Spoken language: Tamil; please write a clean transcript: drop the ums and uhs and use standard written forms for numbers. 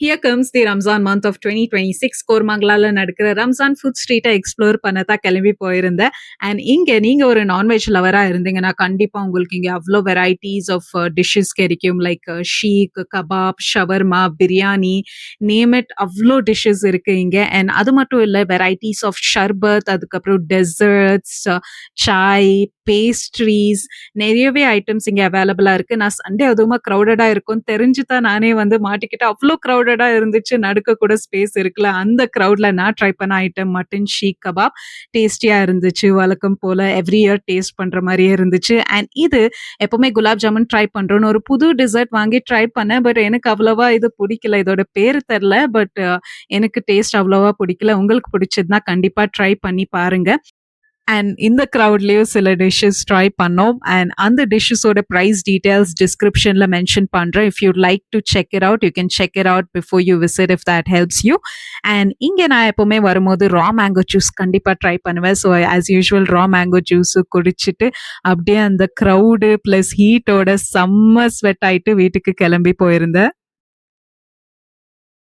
Here comes the Ramzan month of 2026. கோர்மங்கலால நடக்கிற ரம்ஜான் ஃபுட் ஸ்ட்ரீட்டை எக்ஸ்ப்ளோர் பண்ண தான் கிளம்பி போயிருந்தேன். அண்ட் இங்க நீங்க ஒரு நான்வெஜ் லவரா இருந்தீங்கன்னா கண்டிப்பா உங்களுக்கு இங்க அவ்வளோ வெரைட்டிஸ் ஆஃப் டிஷ்ஷஸ் கிடைக்கும். Like seekh, kebab, shawarma, biryani, name it, அவ்வளோ டிஷ்ஷஸ் இருக்கு இங்க. அண்ட் அது மட்டும் இல்ல, வெரைட்டிஸ் ஆஃப் ஷர்பத், அதுக்கப்புறம் டெசர்ட்ஸ், சாய், பேஸ்ட்ரீஸ், நிறையவே ஐட்டம்ஸ் இங்க அவைலபிளா இருக்கு. நான் சண்டே அதுவுமா க்ரௌடடா இருக்கும்னு தெரிஞ்சு தான் நானே வந்து மாட்டிக்கிட்டேன். அவ்ளோ க்ரௌடடா இருந்துச்சு. நடுக்க கூட ஸ்பேஸ் இருக்குல்ல. அந்த க்ரௌட்ல நான் ட்ரை பண்ண ஐட்டம் மட்டன் ஷீக் கபாப் டேஸ்டியா இருந்துச்சு. வழக்கம் போல எவ்ரி இயர் டேஸ்ட் பண்ற மாரியே இருந்துச்சு. அண்ட் இது எப்பவுமே குலாப் ஜாமுன் ட்ரை பண்றோம்னு ஒரு புது டெசர்ட் வாங்கி ட்ரை பண்ணேன். பட் எனக்கு அவ்வளவா இது பிடிக்கல. இதோட பேரு தெரியல. பட் எனக்கு டேஸ்ட் அவ்வளவா பிடிக்கல. உங்களுக்கு பிடிச்சதுன்னா கண்டிப்பா ட்ரை பண்ணி பாருங்க. அண்ட் இந்த க்ரௌட்லயும் சில டிஷ்ஷஸ் ட்ரை பண்ணோம். அண்ட் அந்த டிஷ்ஷஸோட ப்ரைஸ் டீடைல்ஸ் டிஸ்கிரிப்ஷன்ல மென்ஷன் பண்றேன். If you like to check it out, you can check it out before you visit if that helps you. And இங்க நான் எப்பவுமே வரும்போது ரா மேங்கோ ஜூஸ் கண்டிப்பா ட்ரை பண்ணுவேன். So as usual raw mango juice குடிச்சிட்டு அப்படியே அந்த க்ரௌடு பிளஸ் ஹீட்டோட செம்ம ஸ்வெட் ஆயிட்டு வீட்டுக்கு கிளம்பி போயிருந்தேன்.